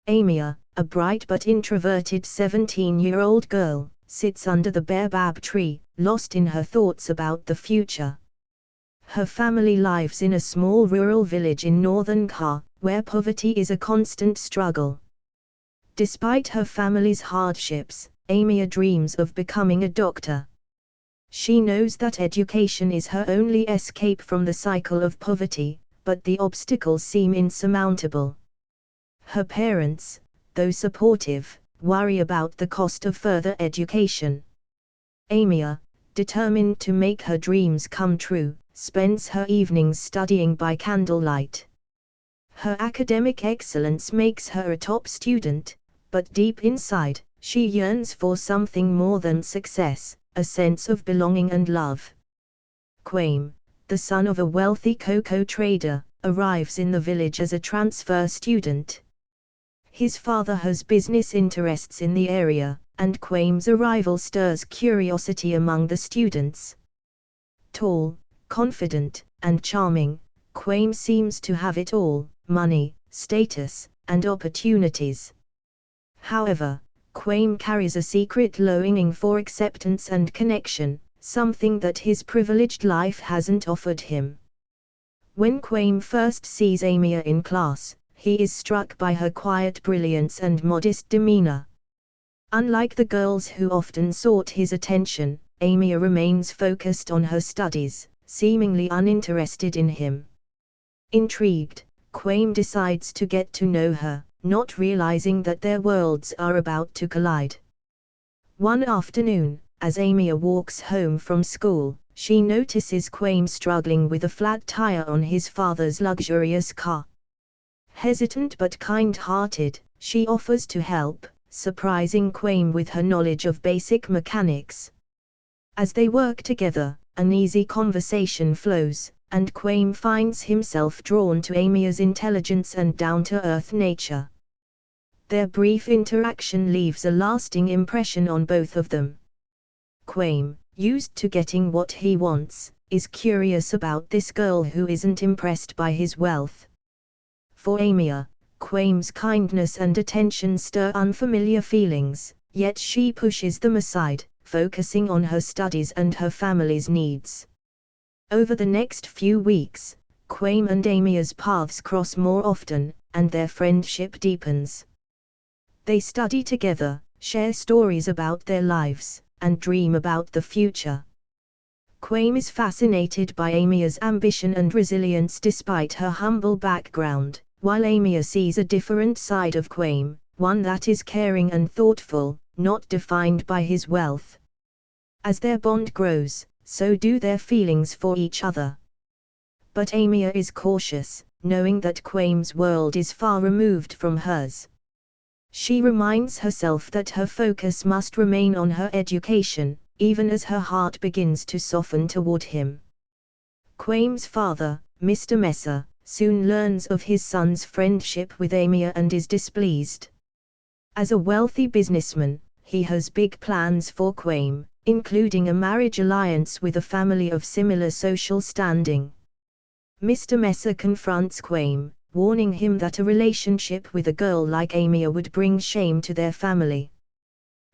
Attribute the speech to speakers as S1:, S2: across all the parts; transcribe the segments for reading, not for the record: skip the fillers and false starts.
S1: Amina, a bright but introverted 17-year-old girl, sits under the baobab tree, lost in her thoughts about the future. Her family lives in a small rural village in northern Kraw, where poverty is a constant struggle. Despite her family's hardships, Amina dreams of becoming a doctor. She knows that education is her only escape from the cycle of poverty, but the obstacles seem insurmountable. Her parents, though supportive, worry about the cost of further education. Amina, determined to make her dreams come true, spends her evenings studying by candlelight. Her academic excellence makes her a top student, but deep inside, she yearns for something more than success, a sense of belonging and love. Kwame, the son of a wealthy cocoa trader, arrives in the village as a transfer student. His father has business interests in the area, and Kwame's arrival stirs curiosity among the students. Tall, confident, and charming, Kwame seems to have it all: money, status, and opportunities. However, Kwame carries a secret longing for acceptance and connection, something that his privileged life hasn't offered him. When Kwame first sees Amina in class, he is struck by her quiet brilliance and modest demeanor. Unlike the girls who often sought his attention, Amina remains focused on her studies, seemingly uninterested in him. Intrigued, Kwame decides to get to know her, not realizing that their worlds are about to collide. One afternoon, as Amina walks home from school, she notices Kwame struggling with a flat tire on his father's luxurious car. Hesitant but kind-hearted, she offers to help, surprising Kwame with her knowledge of basic mechanics. As they work together, an easy conversation flows, and Kwame finds himself drawn to Amina's intelligence and down-to-earth nature. Their brief interaction leaves a lasting impression on both of them. Kwame, used to getting what he wants, is curious about this girl who isn't impressed by his wealth. For Amina, Kwame's kindness and attention stir unfamiliar feelings, yet she pushes them aside, focusing on her studies and her family's needs. Over the next few weeks, Kwame and Amina's paths cross more often, and their friendship deepens. They study together, share stories about their lives, and dream about the future. Kwame is fascinated by Amina's ambition and resilience despite her humble background, while Amina sees a different side of Kwame, one that is caring and thoughtful, not defined by his wealth. As their bond grows, so do their feelings for each other. But Amina is cautious, knowing that Kwame's world is far removed from hers. She reminds herself that her focus must remain on her education, even as her heart begins to soften toward him. Kwame's father, Mr. Messer, soon learns of his son's friendship with Amina and is displeased. As a wealthy businessman, he has big plans for Kwame, including a marriage alliance with a family of similar social standing. Mr. Messer confronts Kwame, warning him that a relationship with a girl like Amina would bring shame to their family.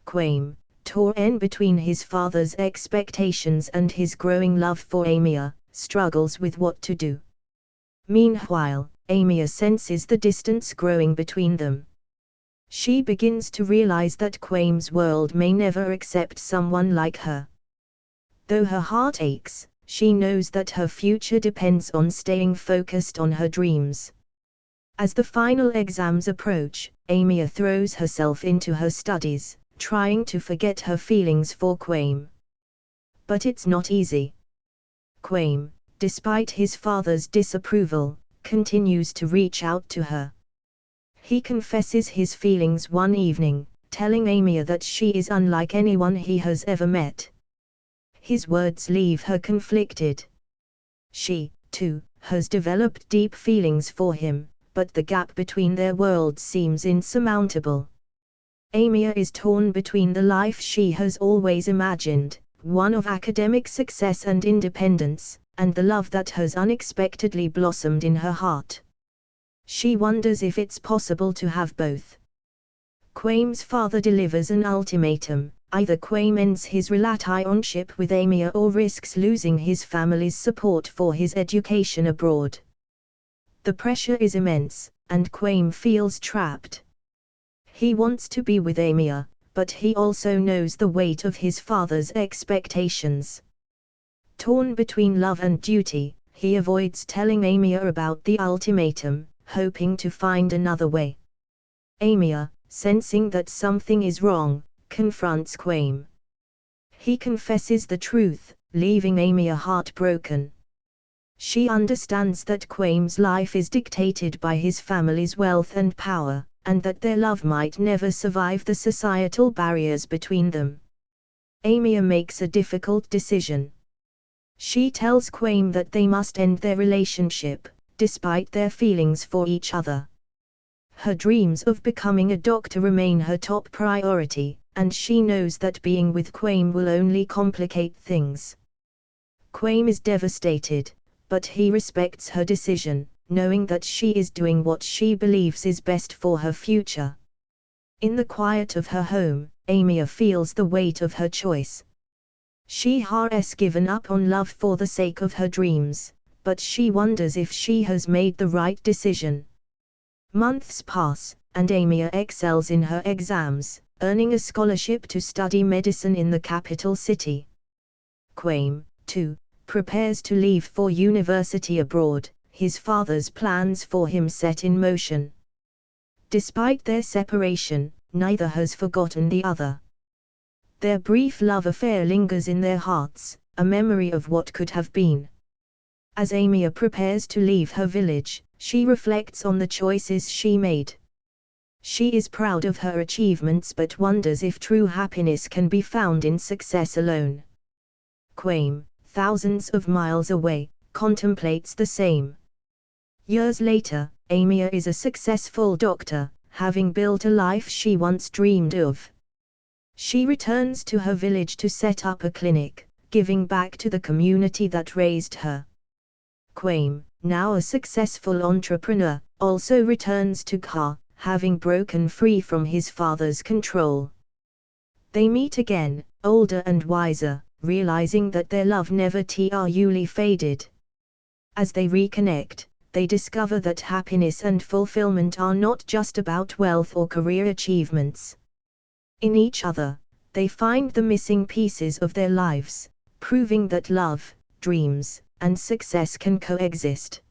S1: Kwame, torn between his father's expectations and his growing love for Amina, struggles with what to do. Meanwhile, Amina senses the distance growing between them. She begins to realize that Kwame's world may never accept someone like her. Though her heart aches, she knows that her future depends on staying focused on her dreams. As the final exams approach, Amina throws herself into her studies, trying to forget her feelings for Kwame. But it's not easy. Kwame, despite his father's disapproval, continues to reach out to her. He confesses his feelings one evening, telling Amina that she is unlike anyone he has ever met. His words leave her conflicted. She, too, has developed deep feelings for him, but the gap between their worlds seems insurmountable. Amina is torn between the life she has always imagined, one of academic success and independence, and the love that has unexpectedly blossomed in her heart. She wonders if it's possible to have both, Quaim's father delivers an ultimatum: either Quaim ends his relationship with Amina or risks losing his family's support for his education abroad. The pressure is immense, and Quaim feels trapped. He wants to be with Amina, but he also knows the weight of his father's expectations. Torn between love and duty, he avoids telling Amina about the ultimatum, hoping to find another way. Amina, sensing that something is wrong, confronts Quaim. He confesses the truth, leaving Amina heartbroken. She understands that Quaim's life is dictated by his family's wealth and power, and that their love might never survive the societal barriers between them. Amina makes a difficult decision. She tells Quaim that they must end their relationship, despite their feelings for each other. Her dreams of becoming a doctor remain her top priority, and she knows that being with Quaim will only complicate things. Quaim is devastated, but he respects her decision, knowing that she is doing what she believes is best for her future. In the quiet of her home, Amina feels the weight of her choice. She has given up on love for the sake of her dreams, but she wonders if she has made the right decision. Months pass, and Amina excels in her exams, earning a scholarship to study medicine in the capital city. Quaim, too, prepares to leave for university abroad, his father's plans for him set in motion. Despite their separation, neither has forgotten the other. Their brief love affair lingers in their hearts, a memory of what could have been. As Amina prepares to leave her village, she reflects on the choices she made. She is proud of her achievements but wonders if true happiness can be found in success alone. Quaim, thousands of miles away, contemplates the same. Years later, Amina is a successful doctor, having built a life she once dreamed of. She returns to her village to set up a clinic, giving back to the community that raised her. Quaim, now a successful entrepreneur, also returns to Kraw, having broken free from his father's control. They meet again, older and wiser, realizing that their love never truly faded. As they reconnect, they discover that happiness and fulfillment are not just about wealth or career achievements. In each other, they find the missing pieces of their lives, proving that love, dreams, and success can coexist.